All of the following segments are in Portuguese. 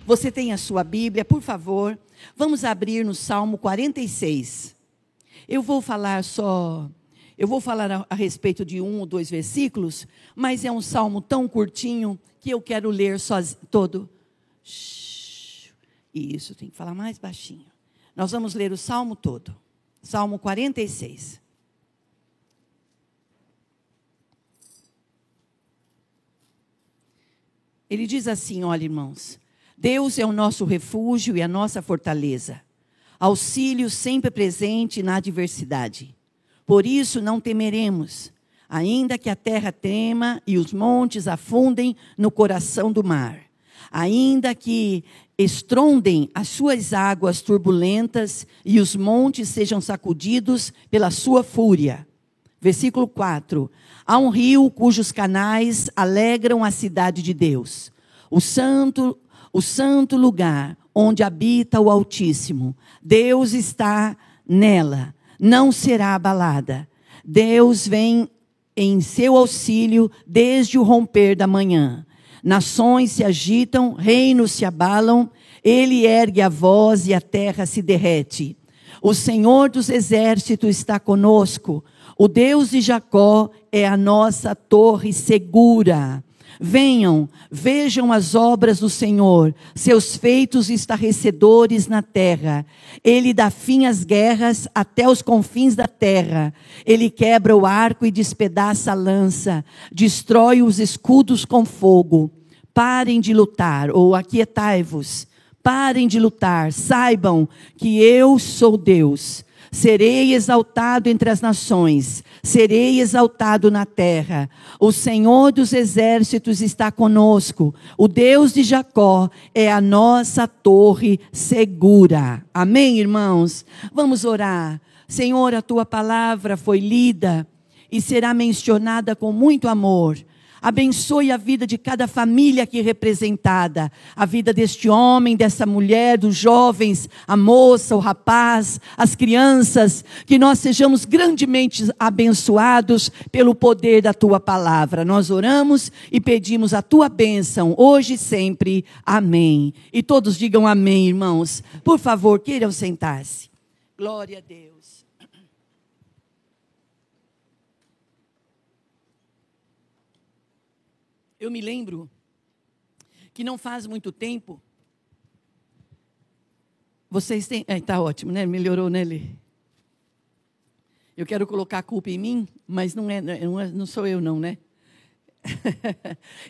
Você tem a sua Bíblia, por favor, vamos abrir no Salmo 46. Eu vou falar a respeito de 1 ou 2 versículos, mas é um salmo tão curtinho que eu quero ler todo. Isso, tem que falar mais baixinho. Nós vamos ler o salmo todo. Salmo 46. Ele diz assim, olha, irmãos: Deus é o nosso refúgio e a nossa fortaleza, auxílio sempre presente na adversidade. Por isso não temeremos, ainda que a terra trema e os montes afundem no coração do mar, ainda que estrondem as suas águas turbulentas e os montes sejam sacudidos pela sua fúria. Versículo 4. Há um rio cujos canais alegram a cidade de Deus, o santo lugar onde habita o Altíssimo. Deus está nela, não será abalada. Deus vem em seu auxílio desde o romper da manhã. Nações se agitam, reinos se abalam, ele ergue a voz e a terra se derrete. O Senhor dos exércitos está conosco, o Deus de Jacó é a nossa torre segura. Venham, vejam as obras do Senhor, seus feitos estarrecedores na terra. Ele dá fim às guerras até os confins da terra. Ele quebra o arco e despedaça a lança, destrói os escudos com fogo. Parem de lutar, ou aquietai-vos. Parem de lutar, saibam que eu sou Deus. Serei exaltado entre as nações, serei exaltado na terra. O Senhor dos exércitos está conosco, o Deus de Jacó é a nossa torre segura. Amém, irmãos? Vamos orar. Senhor, a tua palavra foi lida e será mencionada com muito amor. Abençoe a vida de cada família aqui representada, a vida deste homem, dessa mulher, dos jovens, a moça, o rapaz, as crianças, que nós sejamos grandemente abençoados pelo poder da tua palavra. Nós oramos e pedimos a tua bênção, hoje e sempre. Amém. E todos digam amém, irmãos. Por favor, queiram sentar-se. Glória a Deus. Eu me lembro que não faz muito tempo, vocês têm... Está ótimo, né? Melhorou, né, Lê? Eu quero colocar a culpa em mim, mas não sou eu não, né?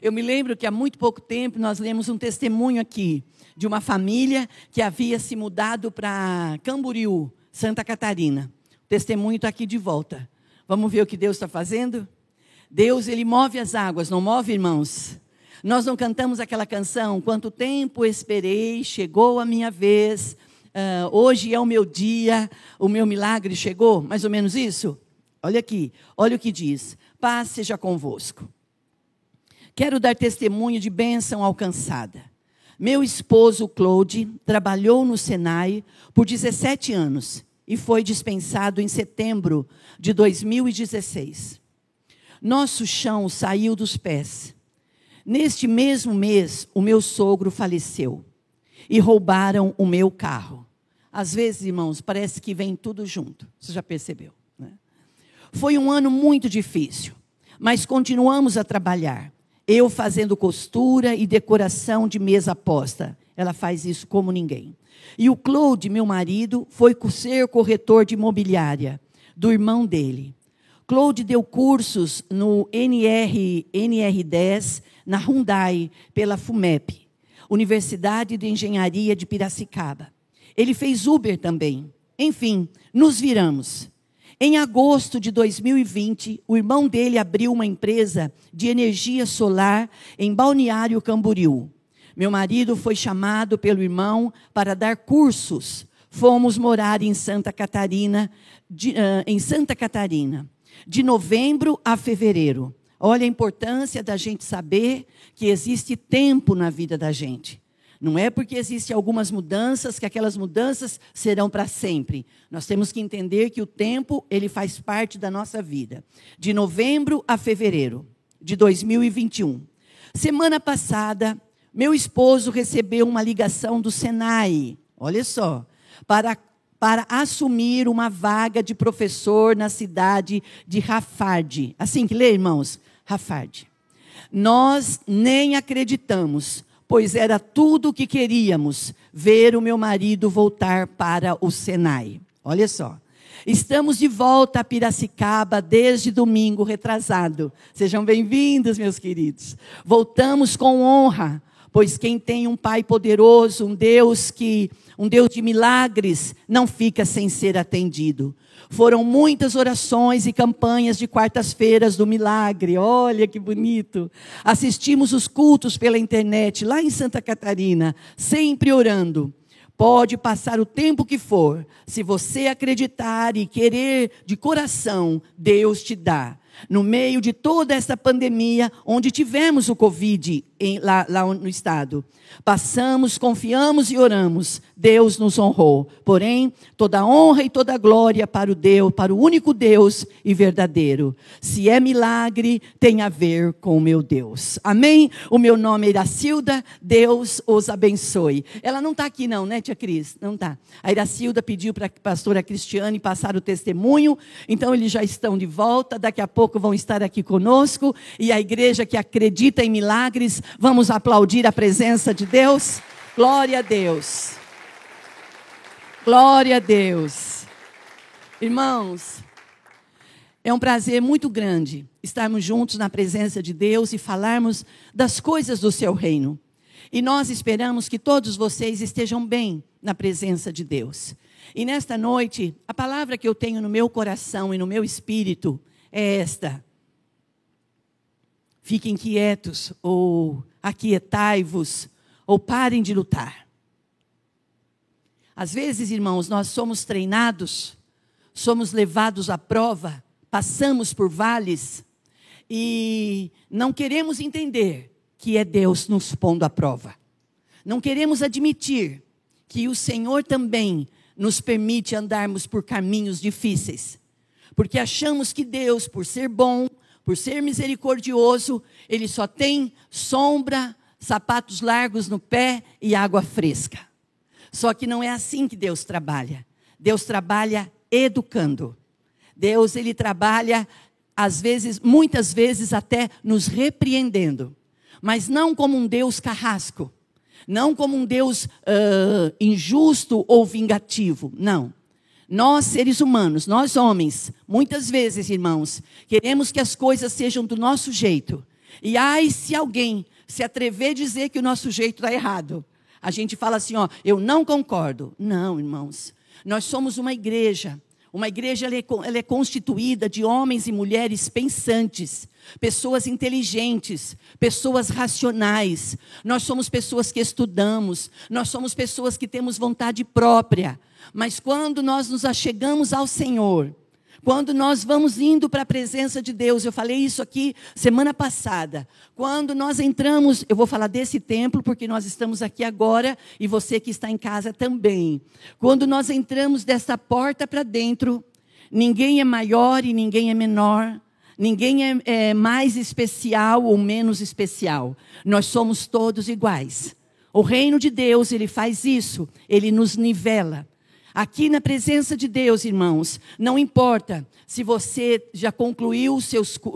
Eu me lembro que há muito pouco tempo nós lemos um testemunho aqui de uma família que havia se mudado para Camboriú, Santa Catarina. O testemunho está aqui de volta. Vamos ver o que Deus está fazendo? Deus, Ele move as águas, não move, irmãos? Nós não cantamos aquela canção, quanto tempo esperei, chegou a minha vez, hoje é o meu dia, o meu milagre chegou, mais ou menos isso? Olha aqui, olha o que diz, paz seja convosco. Quero dar testemunho de bênção alcançada. Meu esposo, Claude, trabalhou no Senai por 17 anos e foi dispensado em setembro de 2016. Nosso chão saiu dos pés. Neste mesmo mês, o meu sogro faleceu e roubaram o meu carro. Às vezes, irmãos, parece que vem tudo junto. Você já percebeu, né? Foi um ano muito difícil, mas continuamos a trabalhar. Eu fazendo costura e decoração de mesa posta. Ela faz isso como ninguém. E o Claude, meu marido, foi ser corretor de imobiliária do irmão dele. Claude deu cursos no NR10, na Hyundai, pela FUMEP, Universidade de Engenharia de Piracicaba. Ele fez Uber também. Enfim, nos viramos. Em agosto de 2020, o irmão dele abriu uma empresa de energia solar em Balneário Camboriú. Meu marido foi chamado pelo irmão para dar cursos. Fomos morar em Santa Catarina, de novembro a fevereiro. Olha a importância da gente saber que existe tempo na vida da gente. Não é porque existem algumas mudanças que aquelas mudanças serão para sempre. Nós temos que entender que o tempo, ele faz parte da nossa vida. De novembro a fevereiro de 2021. Semana passada, meu esposo recebeu uma ligação do Senai, olha só, para assumir uma vaga de professor na cidade de Rafard. Assim que lê, irmãos? Rafard. Nós nem acreditamos, pois era tudo o que queríamos, ver o meu marido voltar para o Senai. Olha só. Estamos de volta a Piracicaba desde domingo retrasado. Sejam bem-vindos, meus queridos. Voltamos com honra, pois quem tem um Pai poderoso, um Deus de milagres, não fica sem ser atendido. Foram muitas orações e campanhas de quartas-feiras do milagre. Olha que bonito. Assistimos os cultos pela internet, lá em Santa Catarina, sempre orando. Pode passar o tempo que for, se você acreditar e querer de coração, Deus te dá. No meio de toda essa pandemia, onde tivemos o Covid lá no estado, passamos, confiamos e oramos, Deus nos honrou. Porém, toda honra e toda glória para o único Deus e verdadeiro. Se é milagre, tem a ver com o meu Deus. Amém? O meu nome é Iracilda, Deus os abençoe. Ela não está aqui não, né, tia Cris? Não está. A Iracilda pediu para a pastora Cristiane passar o testemunho, então eles já estão de volta, daqui a pouco vão estar aqui conosco, e a igreja que acredita em milagres, vamos aplaudir a presença de Deus. Glória a Deus. Glória a Deus. Irmãos, é um prazer muito grande estarmos juntos na presença de Deus e falarmos das coisas do seu reino. E nós esperamos que todos vocês estejam bem na presença de Deus. E nesta noite, a palavra que eu tenho no meu coração e no meu espírito é esta: fiquem quietos, ou aquietai-vos, ou parem de lutar. Às vezes, irmãos, nós somos treinados, somos levados à prova, passamos por vales e não queremos entender que é Deus nos pondo à prova. Não queremos admitir que o Senhor também nos permite andarmos por caminhos difíceis. Porque achamos que Deus, por ser bom, por ser misericordioso, Ele só tem sombra, sapatos largos no pé e água fresca. Só que não é assim que Deus trabalha. Deus trabalha educando. Deus, Ele trabalha, às vezes, muitas vezes até nos repreendendo. Mas não como um Deus carrasco. Não como um Deus injusto ou vingativo. Não. Nós, seres humanos, nós homens, muitas vezes, irmãos, queremos que as coisas sejam do nosso jeito. E ai, se alguém se atrever a dizer que o nosso jeito está errado. A gente fala assim, ó, eu não concordo. Não, irmãos, nós somos uma igreja. Uma igreja ela é constituída de homens e mulheres pensantes, pessoas inteligentes, pessoas racionais. Nós somos pessoas que estudamos, nós somos pessoas que temos vontade própria. Mas quando nós nos achegamos ao Senhor, quando nós vamos indo para a presença de Deus, eu falei isso aqui semana passada, quando nós entramos, eu vou falar desse templo, porque nós estamos aqui agora, e você que está em casa também. Quando nós entramos dessa porta para dentro, ninguém é maior e ninguém é menor, ninguém é mais especial ou menos especial, nós somos todos iguais. O reino de Deus, ele faz isso, ele nos nivela. Aqui na presença de Deus, irmãos, não importa se você já concluiu o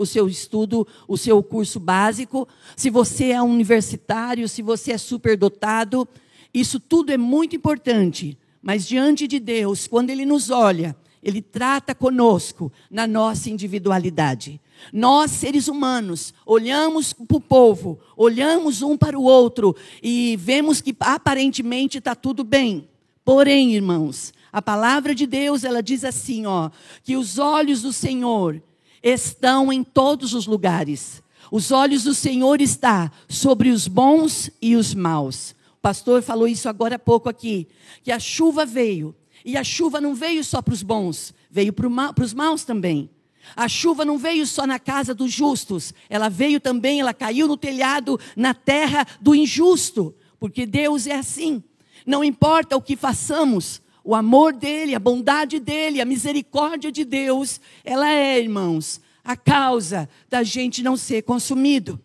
seu estudo, o seu curso básico, se você é universitário, se você é superdotado, isso tudo é muito importante. Mas diante de Deus, quando Ele nos olha, Ele trata conosco na nossa individualidade. Nós, seres humanos, olhamos para o povo, olhamos um para o outro e vemos que aparentemente está tudo bem. Porém, irmãos, a palavra de Deus, ela diz assim, ó, que os olhos do Senhor estão em todos os lugares. Os olhos do Senhor estão sobre os bons e os maus. O pastor falou isso agora há pouco aqui, que a chuva veio. E a chuva não veio só para os bons, veio para os maus também. A chuva não veio só na casa dos justos, ela veio também, ela caiu no telhado, na terra do injusto. Porque Deus é assim. Não importa o que façamos, o amor dele, a bondade dele, a misericórdia de Deus, ela é, irmãos, a causa da gente não ser consumido.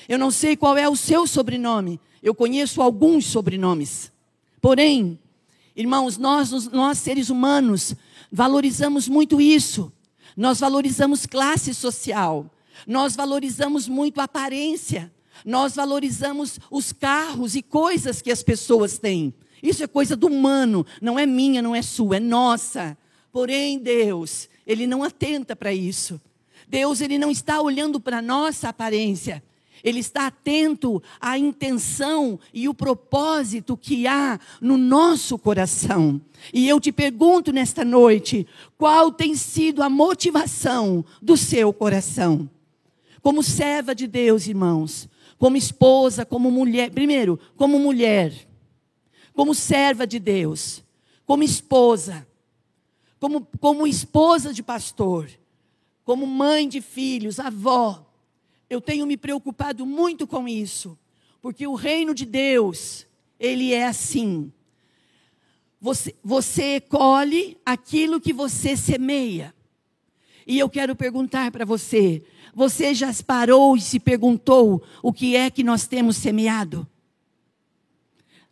Eu não sei qual é o seu sobrenome, Eu conheço alguns sobrenomes. Porém, irmãos, nós seres humanos, valorizamos muito isso. Nós valorizamos classe social. Nós valorizamos muito a aparência. Nós valorizamos os carros e coisas que as pessoas têm. Isso é coisa do humano, não é minha, não é sua, é nossa. Porém, Deus, Ele não atenta para isso. Deus, Ele não está olhando para a nossa aparência. Ele está atento à intenção e o propósito que há no nosso coração. E eu te pergunto nesta noite, qual tem sido a motivação do seu coração? Como serva de Deus, irmãos, como esposa, como mulher, primeiro, como mulher, como serva de Deus, como esposa, como esposa de pastor, como mãe de filhos, avó. Eu tenho me preocupado muito com isso, porque o reino de Deus, ele é assim. Você colhe aquilo que você semeia. E eu quero perguntar para você, você já parou e se perguntou o que é que nós temos semeado?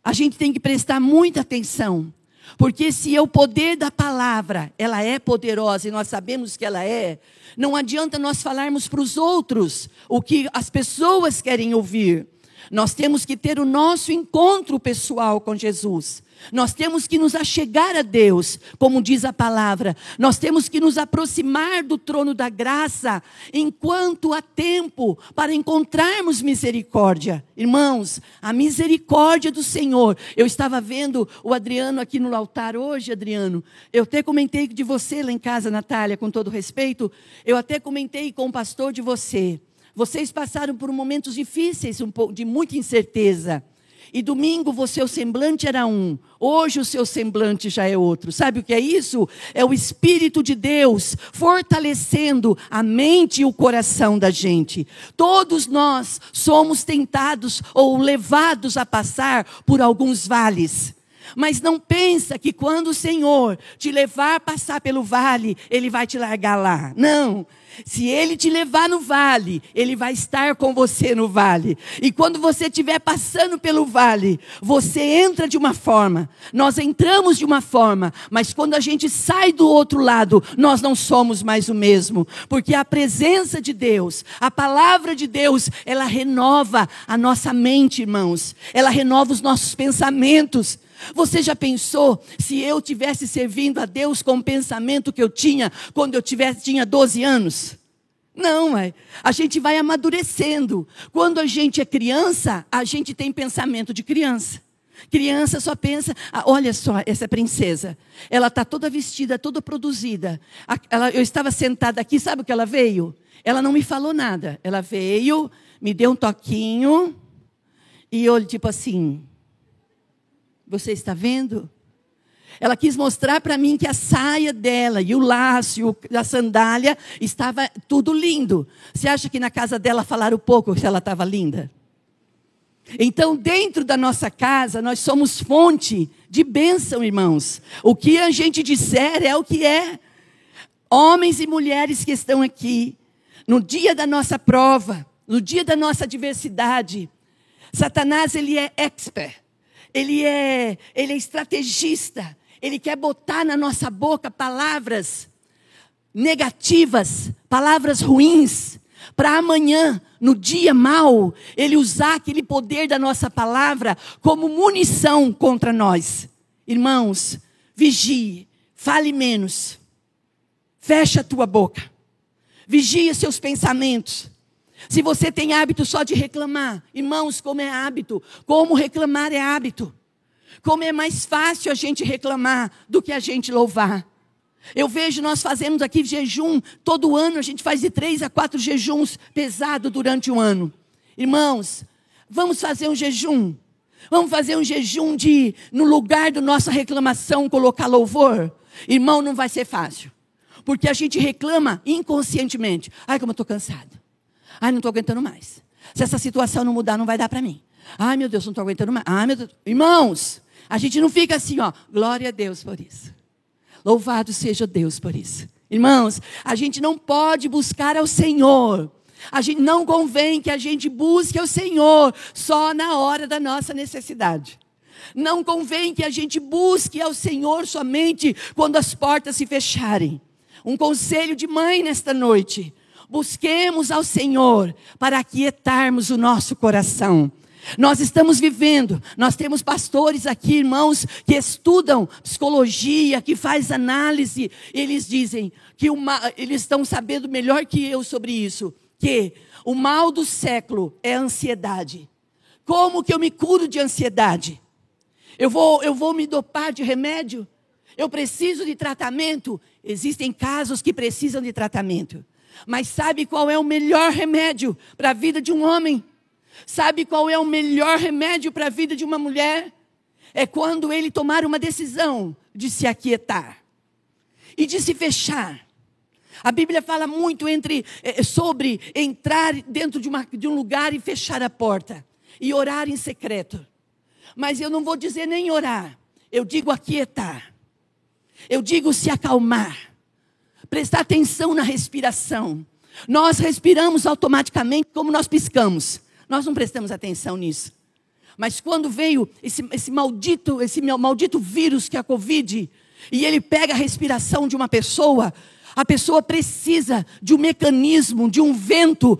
A gente tem que prestar muita atenção, porque se é o poder da palavra, ela é poderosa e nós sabemos que ela é, não adianta nós falarmos para os outros o que as pessoas querem ouvir. Nós temos que ter o nosso encontro pessoal com Jesus. Nós temos que nos achegar a Deus, como diz a palavra. Nós temos que nos aproximar do trono da graça, enquanto há tempo para encontrarmos misericórdia. Irmãos, a misericórdia do Senhor. Eu estava vendo o Adriano aqui no altar hoje, Adriano. Eu até comentei de você lá em casa, Natália, com todo respeito. Eu até comentei com o pastor de você. Vocês passaram por momentos difíceis, um pouco de muita incerteza. E domingo o seu semblante era um. Hoje o seu semblante já é outro. Sabe o que é isso? É o Espírito de Deus fortalecendo a mente e o coração da gente. Todos nós somos tentados ou levados a passar por alguns vales. Mas não pensa que quando o Senhor te levar a passar pelo vale, Ele vai te largar lá. Não. Se Ele te levar no vale, Ele vai estar com você no vale. E quando você estiver passando pelo vale, você entra de uma forma, nós entramos de uma forma, mas quando a gente sai do outro lado, nós não somos mais o mesmo. Porque a presença de Deus, a palavra de Deus, ela renova a nossa mente, irmãos. Ela renova os nossos pensamentos. Você já pensou se eu tivesse servindo a Deus com o pensamento que eu tinha quando eu tinha 12 anos? Não, a gente vai amadurecendo. Quando a gente é criança, a gente tem pensamento de criança. Criança só pensa, olha só, essa princesa, ela está toda vestida, toda produzida. Eu estava sentada aqui, sabe o que ela veio? Ela não me falou nada. Ela veio, me deu um toquinho, e eu tipo assim... Você está vendo? Ela quis mostrar para mim que a saia dela e o laço e a sandália estava tudo lindo. Você acha que na casa dela falaram pouco se ela estava linda? Então, dentro da nossa casa, nós somos fonte de bênção, irmãos. O que a gente disser é o que é. Homens e mulheres que estão aqui, no dia da nossa prova, no dia da nossa adversidade, Satanás, ele é expert. Ele é estrategista. Ele quer botar na nossa boca palavras negativas, palavras ruins, para amanhã, no dia mau, ele usar aquele poder da nossa palavra como munição contra nós. Irmãos, vigie, fale menos, fecha a tua boca, vigie seus pensamentos. Se você tem hábito só de reclamar, irmãos, como é hábito, como reclamar é hábito. Como é mais fácil a gente reclamar do que a gente louvar. Eu vejo nós fazemos aqui jejum, todo ano a gente faz de 3 a 4 jejuns pesados durante o ano. Irmãos, vamos fazer um jejum. Vamos fazer um jejum de, no lugar da nossa reclamação, colocar louvor. Irmão, não vai ser fácil. Porque a gente reclama inconscientemente. Ai, como eu estou cansado. Ai, não estou aguentando mais. Se essa situação não mudar, não vai dar para mim. Ai, meu Deus, não estou aguentando mais. Ai, meu Deus. Irmãos, a gente não fica assim, ó. Glória a Deus por isso. Louvado seja Deus por isso. Irmãos, a gente não pode buscar ao Senhor Não convém que a gente busque o Senhor só na hora da nossa necessidade. Não convém que a gente busque ao Senhor somente quando as portas se fecharem. Um conselho de mãe nesta noite: busquemos ao Senhor para aquietarmos o nosso coração. Nós estamos vivendo, nós temos pastores aqui, irmãos, que estudam psicologia, que faz análise. Eles dizem que eles estão sabendo melhor que eu sobre isso, que o mal do século é a ansiedade. Como que eu me curo de ansiedade? Eu vou me dopar de remédio? Eu preciso de tratamento? Existem casos que precisam de tratamento. Mas sabe qual é o melhor remédio para a vida de um homem? Sabe qual é o melhor remédio para a vida de uma mulher? É quando ele tomar uma decisão de se aquietar e de se fechar. A Bíblia fala muito sobre entrar dentro de um lugar e fechar a porta e orar em secreto. Mas eu não vou dizer nem orar, eu digo aquietar, eu digo se acalmar, prestar atenção na respiração. Nós respiramos automaticamente como nós piscamos, nós não prestamos atenção nisso. Mas quando veio esse maldito vírus que é a Covid, e ele pega a respiração de uma pessoa, a pessoa precisa de um mecanismo, de um vento,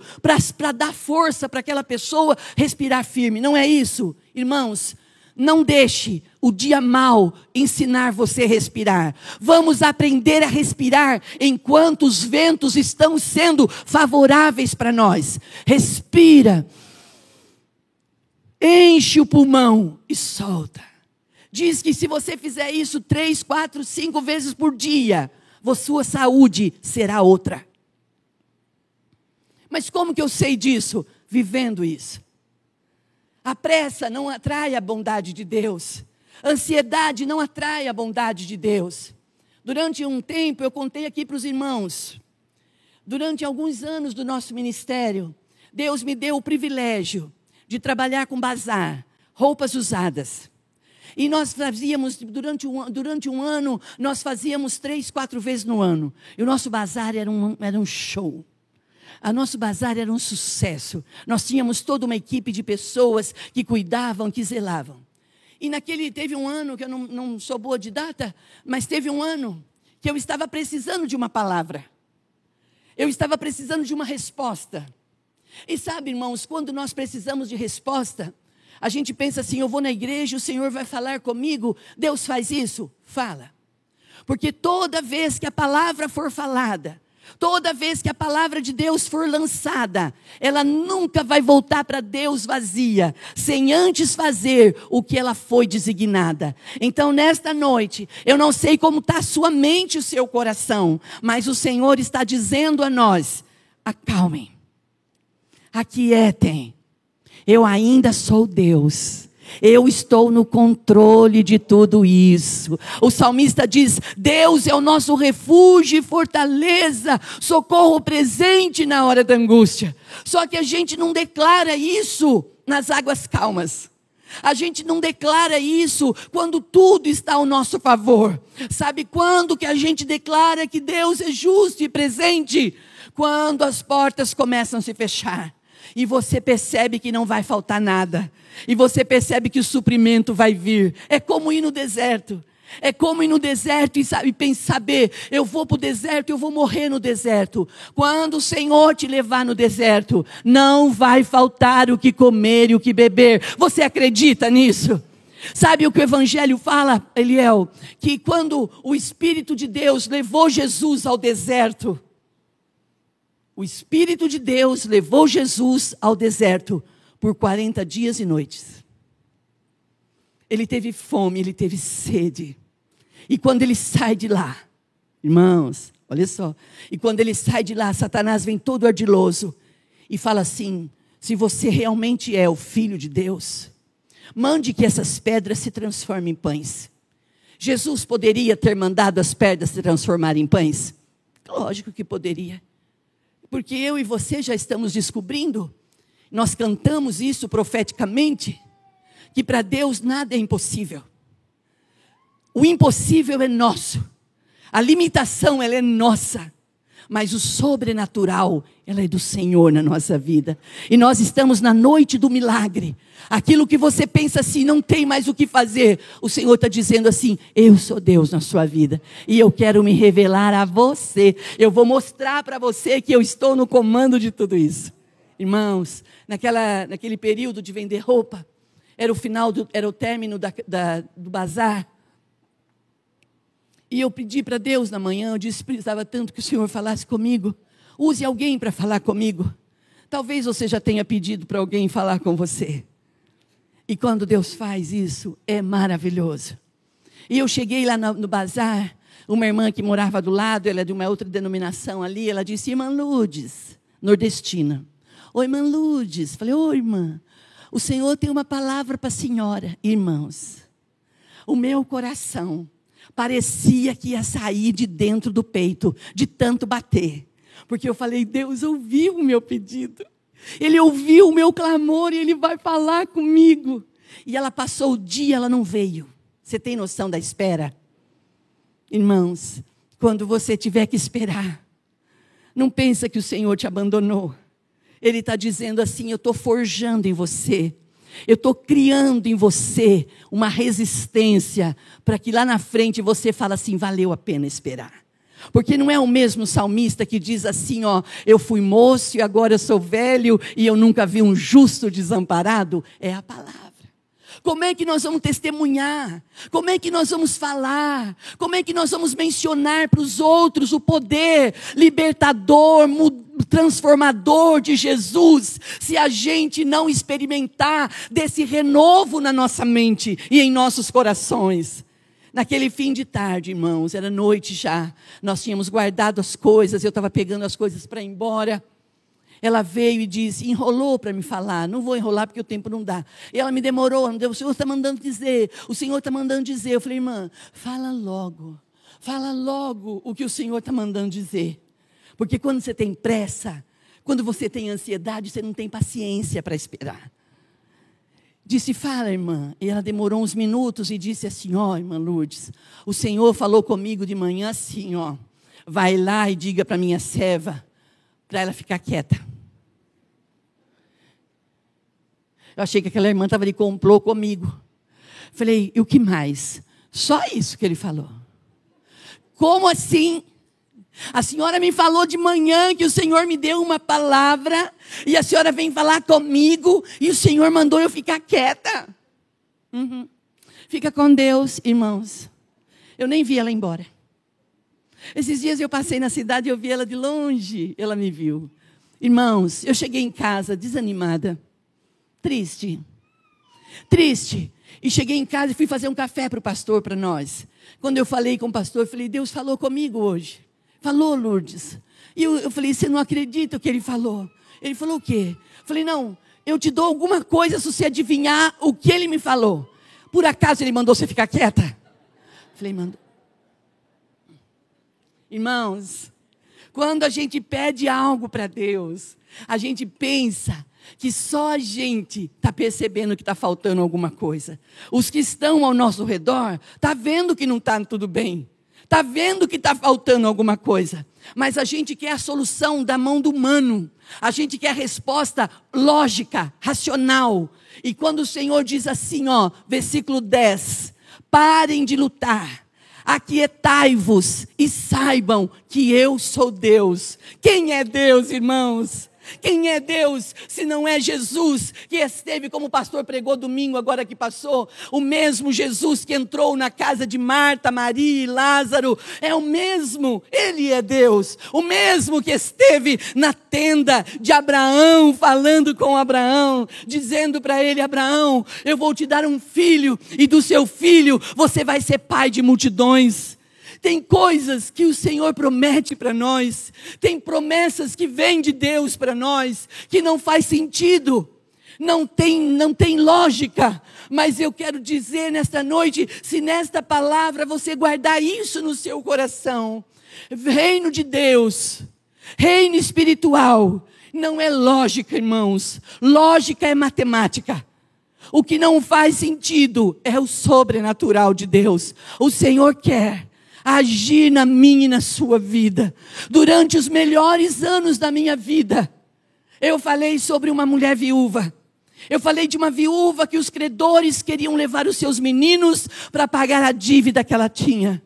para dar força para aquela pessoa respirar firme. Não é isso, irmãos? Não deixe o dia mau ensinar você a respirar. Vamos aprender a respirar enquanto os ventos estão sendo favoráveis para nós. Respira. Enche o pulmão e solta. Diz que se você fizer isso 3, 4, 5 vezes por dia, sua saúde será outra. Mas como que eu sei disso? Vivendo isso. A pressa não atrai a bondade de Deus. A ansiedade não atrai a bondade de Deus. Durante um tempo, eu contei aqui para os irmãos, durante alguns anos do nosso ministério, Deus me deu o privilégio de trabalhar com bazar, roupas usadas. E nós fazíamos, durante um ano, nós fazíamos 3, 4 vezes no ano. E o nosso bazar era um show. O nosso bazar era um sucesso. Nós tínhamos toda uma equipe de pessoas que cuidavam, que zelavam. E teve um ano, que eu não sou boa de data, mas teve um ano que eu estava precisando de uma palavra. Eu estava precisando de uma resposta. E sabe, irmãos, quando nós precisamos de resposta, a gente pensa assim: eu vou na igreja, o Senhor vai falar comigo. Deus faz isso? Fala. Porque toda vez que a palavra for falada, toda vez que a palavra de Deus for lançada, ela nunca vai voltar para Deus vazia, sem antes fazer o que ela foi designada. Então, nesta noite, eu não sei como está a sua mente e o seu coração, mas o Senhor está dizendo a nós: acalmem, aquietem, eu ainda sou Deus. Eu estou no controle de tudo isso. O salmista diz: Deus é o nosso refúgio e fortaleza, socorro presente na hora da angústia. Só que a gente não declara isso nas águas calmas. A gente não declara isso quando tudo está ao nosso favor. Sabe quando que a gente declara que Deus é justo e presente? Quando as portas começam a se fechar. E você percebe que não vai faltar nada. E você percebe que o suprimento vai vir. É como ir no deserto. É como ir no deserto e saber: eu vou para o deserto, eu vou morrer no deserto. Quando o Senhor te levar no deserto, não vai faltar o que comer e o que beber. Você acredita nisso? Sabe o que o Evangelho fala, Eliel? Que quando o Espírito de Deus levou Jesus ao deserto, o Espírito de Deus levou Jesus ao deserto por 40 dias e noites. Ele teve fome, ele teve sede. E quando ele sai de lá, irmãos, olha só. E quando ele sai de lá, Satanás vem todo ardiloso e fala assim: se você realmente é o Filho de Deus, mande que essas pedras se transformem em pães. Jesus poderia ter mandado as pedras se transformarem em pães? Lógico que poderia. Porque eu e você já estamos descobrindo, nós cantamos isso profeticamente, que para Deus nada é impossível. O impossível é nosso. A limitação, ela é nossa. Mas o sobrenatural, ela é do Senhor na nossa vida. E nós estamos na noite do milagre. Aquilo que você pensa assim, não tem mais o que fazer. O Senhor está dizendo assim, eu sou Deus na sua vida. E eu quero me revelar a você. Eu vou mostrar para você que eu estou no comando de tudo isso. Irmãos, naquele período de vender roupa, era o término do bazar. E eu pedi para Deus na manhã, eu disse, precisava tanto que o Senhor falasse comigo. Use alguém para falar comigo. Talvez você já tenha pedido para alguém falar com você. E quando Deus faz isso, é maravilhoso. E eu cheguei lá no bazar, uma irmã que morava do lado, ela é de uma outra denominação ali, ela disse, irmã Lourdes, nordestina. Oi, irmã Lourdes. Falei, oi, irmã. O Senhor tem uma palavra para a senhora. Irmãos, o meu coração parecia que ia sair de dentro do peito, de tanto bater. Porque eu falei, Deus ouviu o meu pedido. Ele ouviu o meu clamor e Ele vai falar comigo. E ela passou o dia, ela não veio. Você tem noção da espera? Irmãos, quando você tiver que esperar, não pensa que o Senhor te abandonou. Ele está dizendo assim, eu estou forjando em você. Eu estou criando em você uma resistência para que lá na frente você fale assim, valeu a pena esperar. Porque não é o mesmo salmista que diz assim, ó, eu fui moço e agora eu sou velho e eu nunca vi um justo desamparado. É a palavra. Como é que nós vamos testemunhar? Como é que nós vamos falar? Como é que nós vamos mencionar para os outros o poder libertador, transformador de Jesus, se a gente não experimentar desse renovo na nossa mente e em nossos corações? Naquele fim de tarde, irmãos, era noite já, nós tínhamos guardado as coisas, eu estava pegando as coisas para ir embora. Ela veio e disse, enrolou para me falar, não vou enrolar porque o tempo não dá. E ela me demorou, o Senhor está mandando dizer, o Senhor está mandando dizer. Eu falei, irmã, fala logo o que o Senhor está mandando dizer. Porque quando você tem pressa, quando você tem ansiedade, você não tem paciência para esperar. Disse, fala, irmã. E ela demorou uns minutos e disse assim, ó, irmã Lourdes, o Senhor falou comigo de manhã assim, ó, vai lá e diga para minha serva, para ela ficar quieta. Eu achei que aquela irmã estava de complô comigo. Falei, e o que mais? Só isso que ele falou. Como assim? A senhora me falou de manhã que o Senhor me deu uma palavra e a senhora vem falar comigo e o Senhor mandou eu ficar quieta. Fica com Deus, irmãos. Eu nem vi ela embora. Esses dias eu passei na cidade e eu vi ela de longe. Ela me viu. Irmãos, eu cheguei em casa desanimada. Triste. E cheguei em casa e fui fazer um café para o pastor, para nós. Quando eu falei com o pastor, eu falei, Deus falou comigo hoje. Falou, Lourdes. E eu falei, você não acredita o que ele falou? Ele falou o quê? Eu falei, não, eu te dou alguma coisa se você adivinhar o que ele me falou. Por acaso ele mandou você ficar quieta? Eu falei, mandou. Irmãos, quando a gente pede algo para Deus, a gente pensa que só a gente está percebendo que está faltando alguma coisa. Os que estão ao nosso redor, está vendo que não está tudo bem. Está vendo que está faltando alguma coisa. Mas a gente quer a solução da mão do humano. A gente quer a resposta lógica, racional. E quando o Senhor diz assim, ó, versículo 10, parem de lutar. Aquietai-vos e saibam que eu sou Deus. Quem é Deus, irmãos? Quem é Deus se não é Jesus que esteve, como o pastor pregou domingo agora que passou, o mesmo Jesus que entrou na casa de Marta, Maria e Lázaro, é o mesmo, Ele é Deus, o mesmo que esteve na tenda de Abraão, falando com Abraão, dizendo para ele, Abraão, eu vou te dar um filho e do seu filho você vai ser pai de multidões. Tem coisas que o Senhor promete para nós, tem promessas que vêm de Deus para nós, que não faz sentido, não tem lógica, mas eu quero dizer nesta noite, se nesta palavra você guardar isso no seu coração, reino de Deus, reino espiritual, não é lógica, irmãos, lógica é matemática. O que não faz sentido é o sobrenatural de Deus. O Senhor quer agir na minha e na sua vida. Durante os melhores anos da minha vida, eu falei sobre uma mulher viúva. Eu falei de uma viúva que os credores queriam levar os seus meninos para pagar a dívida que ela tinha.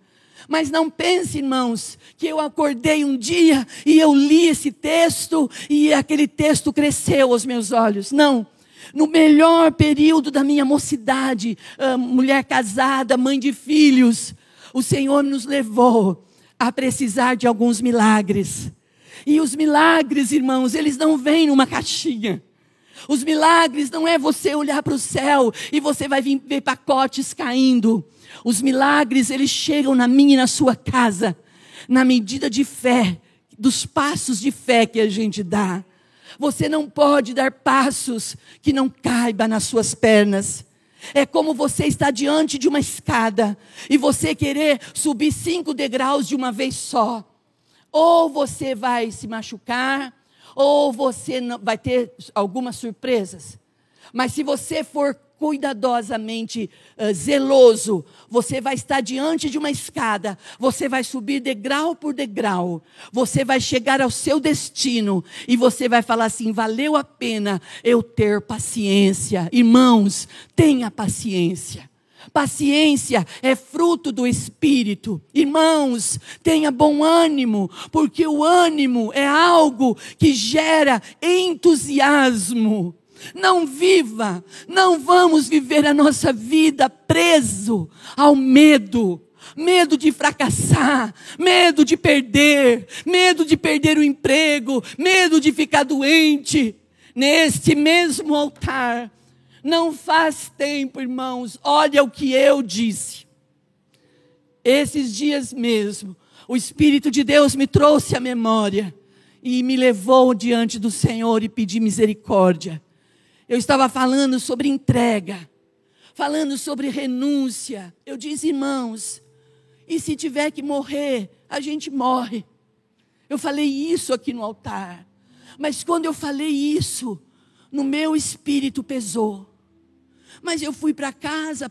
Mas não pense, irmãos, que eu acordei um dia e eu li esse texto e aquele texto cresceu aos meus olhos. Não. No melhor período da minha mocidade, mulher casada, mãe de filhos, o Senhor nos levou a precisar de alguns milagres. E os milagres, irmãos, eles não vêm numa caixinha. Os milagres não é você olhar para o céu e você vai ver pacotes caindo. Os milagres, eles chegam na minha e na sua casa, na medida de fé, dos passos de fé que a gente dá. Você não pode dar passos que não caibam nas suas pernas. É como você estar diante de uma escada e você querer subir 5 degraus de uma vez só. Ou você vai se machucar, ou você vai ter algumas surpresas. Mas se você for cuidadosamente zeloso, você vai estar diante de uma escada, você vai subir degrau por degrau, você vai chegar ao seu destino, e você vai falar assim: valeu a pena eu ter paciência. Irmãos, tenha paciência. Paciência é fruto do Espírito. Irmãos, tenha bom ânimo, porque o ânimo é algo que gera entusiasmo. Não vamos viver a nossa vida preso ao medo. Medo de fracassar, medo de perder o emprego, medo de ficar doente. Neste mesmo altar, não faz tempo, irmãos, olha o que eu disse. Esses dias mesmo, o Espírito de Deus me trouxe à memória e me levou diante do Senhor e pedi misericórdia. Eu estava falando sobre entrega, falando sobre renúncia. Eu disse: irmãos, e se tiver que morrer, a gente morre. Eu falei isso aqui no altar. Mas quando eu falei isso, no meu espírito pesou. Mas eu fui para casa,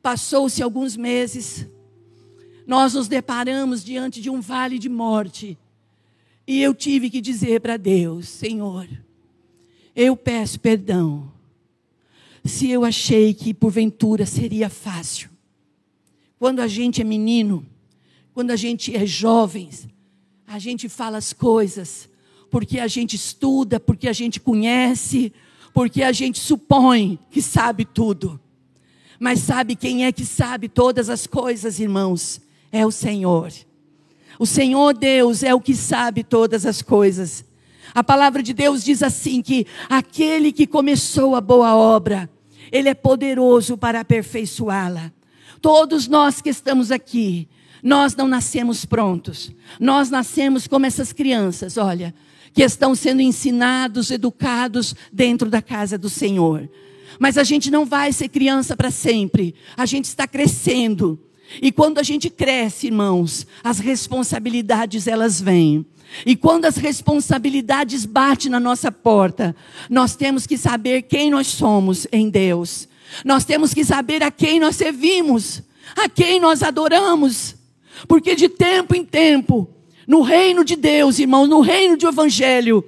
passou-se alguns meses. Nós nos deparamos diante de um vale de morte. E eu tive que dizer para Deus: Senhor, eu peço perdão se eu achei que porventura seria fácil. Quando a gente é menino, quando a gente é jovem, a gente fala as coisas porque a gente estuda, porque a gente conhece, porque a gente supõe que sabe tudo. Mas sabe quem é que sabe todas as coisas, irmãos? É o Senhor. O Senhor Deus é o que sabe todas as coisas. A palavra de Deus diz assim, que aquele que começou a boa obra, Ele é poderoso para aperfeiçoá-la. Todos nós que estamos aqui, nós não nascemos prontos. Nós nascemos como essas crianças, olha, que estão sendo ensinados, educados dentro da casa do Senhor. Mas a gente não vai ser criança para sempre. A gente está crescendo. E quando a gente cresce, irmãos, as responsabilidades elas vêm. E quando as responsabilidades batem na nossa porta, nós temos que saber quem nós somos em Deus. Nós temos que saber a quem nós servimos, a quem nós adoramos. Porque de tempo em tempo, no reino de Deus, irmãos, no reino do Evangelho,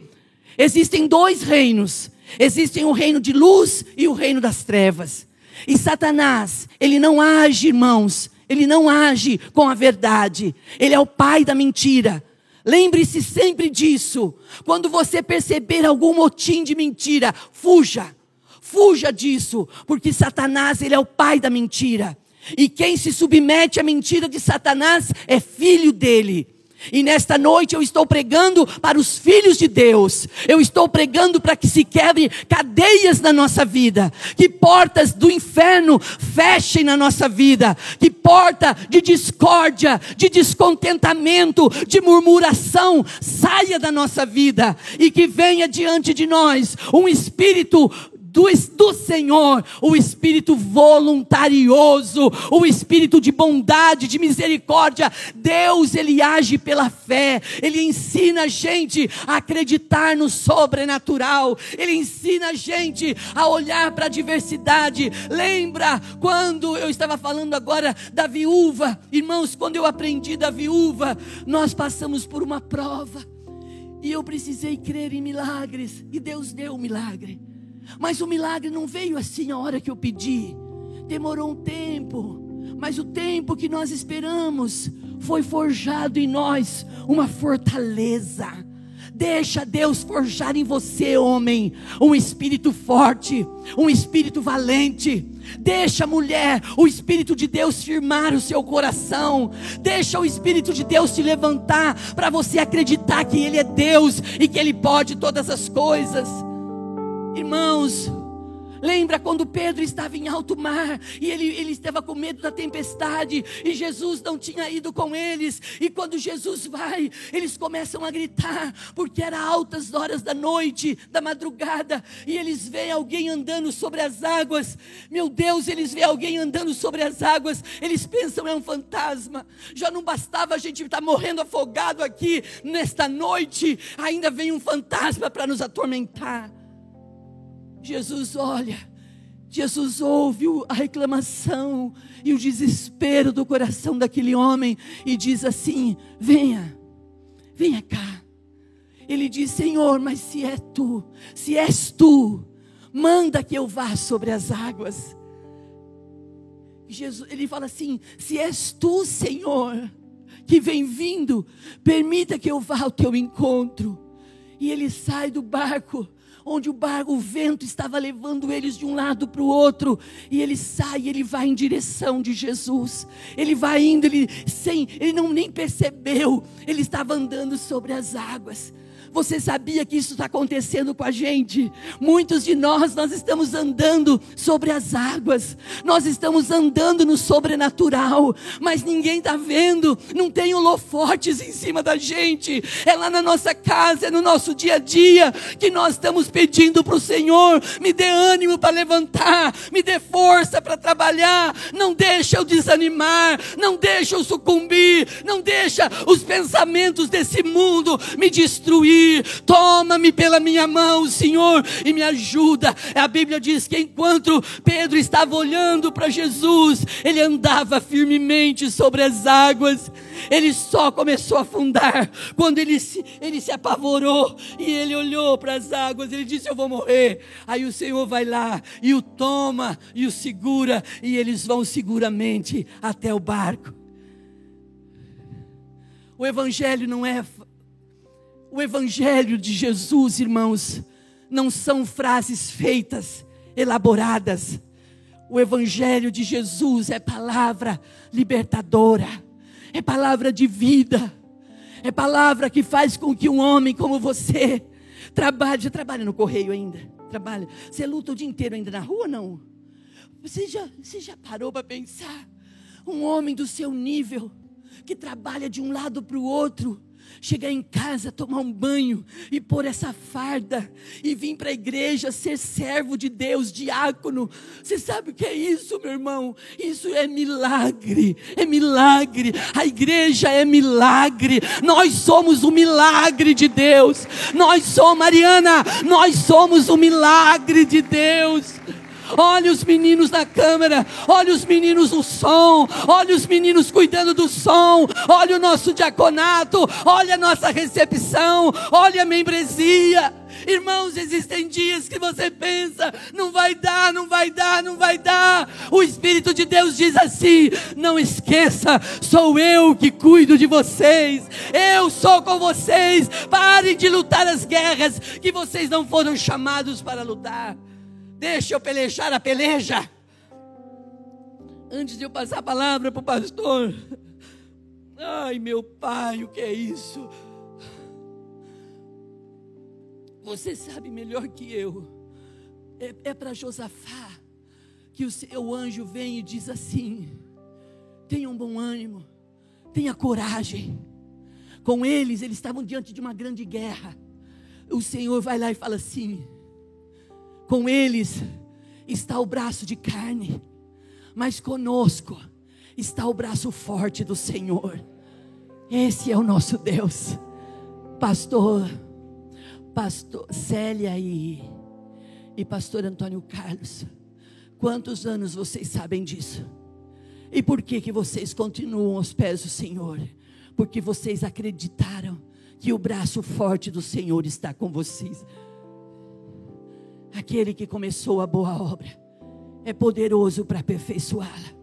existem 2 reinos. Existem o reino de luz e o reino das trevas. E Satanás, ele não age, irmãos, ele não age com a verdade. Ele é o pai da mentira. Lembre-se sempre disso. Quando você perceber algum motim de mentira, fuja. Fuja disso, porque Satanás, ele é o pai da mentira. E quem se submete à mentira de Satanás é filho dele. E nesta noite eu estou pregando para os filhos de Deus. Eu estou pregando para que se quebrem cadeias na nossa vida. Que portas do inferno fechem na nossa vida. Que porta de discórdia, de descontentamento, de murmuração saia da nossa vida. E que venha diante de nós um espírito do Senhor, o espírito voluntarioso, o espírito de bondade, de misericórdia. Deus, Ele age pela fé, Ele ensina a gente a acreditar no sobrenatural, Ele ensina a gente a olhar para a diversidade. Lembra quando eu estava falando agora da viúva? Irmãos, quando eu aprendi da viúva, nós passamos por uma prova, e eu precisei crer em milagres, e Deus deu o milagre. Mas o milagre não veio assim a hora que eu pedi, demorou um tempo, mas o tempo que nós esperamos, foi forjado em nós uma fortaleza. Deixa Deus forjar em você, homem, um espírito forte, um espírito valente. Deixa, mulher, o Espírito de Deus firmar o seu coração. Deixa o Espírito de Deus te levantar, para você acreditar que Ele é Deus e que Ele pode todas as coisas. Irmãos, lembra quando Pedro estava em alto mar, e ele estava com medo da tempestade, e Jesus não tinha ido com eles, e quando Jesus vai, eles começam a gritar, porque era altas horas da noite, da madrugada, e eles veem alguém andando sobre as águas. Meu Deus, eles veem alguém andando sobre as águas, eles pensam é um fantasma. Já não bastava a gente estar morrendo afogado aqui, nesta noite, ainda vem um fantasma para nos atormentar. Jesus olha, Jesus ouve a reclamação e o desespero do coração daquele homem, e diz assim: venha cá. Ele diz: Senhor, mas se és tu, manda que eu vá sobre as águas. Jesus, ele fala assim: se és tu, Senhor, que vem vindo, permita que eu vá ao teu encontro. E ele sai do barco, onde o vento estava levando eles de um lado para o outro, e ele sai, ele vai em direção de Jesus. Ele vai indo, ele não nem percebeu, ele estava andando sobre as águas. Você sabia que isso está acontecendo com a gente? Muitos de nós estamos andando sobre as águas, nós estamos andando no sobrenatural, mas ninguém está vendo, não tem holofotes em cima da gente. É lá na nossa casa, é no nosso dia a dia, que nós estamos pedindo para o Senhor: me dê ânimo para levantar, me dê força para trabalhar, não deixa eu desanimar, não deixa eu sucumbir, não deixa os pensamentos desse mundo me destruir. Toma-me pela minha mão, Senhor, e me ajuda. A Bíblia diz que enquanto Pedro estava olhando para Jesus, ele andava firmemente sobre as águas. Ele só começou a afundar quando ele se apavorou, e ele olhou para as águas. Ele disse: eu vou morrer. Aí o Senhor vai lá e o toma e o segura, e eles vão seguramente até o barco. O Evangelho de Jesus, irmãos, não são frases feitas, elaboradas. O Evangelho de Jesus é palavra libertadora, é palavra de vida, é palavra que faz com que um homem como você trabalhe. Já trabalha no correio ainda? Trabalha? Você luta o dia inteiro ainda na rua, não? Você já parou para pensar? Um homem do seu nível, que trabalha de um lado para o outro, chegar em casa, tomar um banho e pôr essa farda e vir para a igreja ser servo de Deus, diácono. Você sabe o que é isso, meu irmão? Isso é milagre, é milagre. A igreja é milagre. Nós somos o milagre de Deus. Mariana, nós somos o milagre de Deus. Olha os meninos na câmera, olha os meninos no som, olha os meninos cuidando do som, olha o nosso diaconato, olha a nossa recepção, olha a membresia. Irmãos, existem dias que você pensa: não vai dar, não vai dar, não vai dar. O Espírito de Deus diz assim: não esqueça, sou eu que cuido de vocês, eu sou com vocês. Parem de lutar as guerras que vocês não foram chamados para lutar. Deixa eu pelejar a peleja. Antes de eu passar a palavra para o pastor, ai, meu pai, o que é isso? Você sabe melhor que eu. É para Josafá que o seu anjo vem e diz assim: tenha um bom ânimo, tenha coragem. Com eles estavam diante de uma grande guerra. O Senhor vai lá e fala assim: Com eles está o braço de carne, mas conosco está o braço forte do Senhor. Esse é o nosso Deus. Pastor Célia e pastor Antônio Carlos, quantos anos vocês sabem disso? E por que vocês continuam aos pés do Senhor? Porque vocês acreditaram que o braço forte do Senhor está com vocês. Aquele que começou a boa obra é poderoso para aperfeiçoá-la.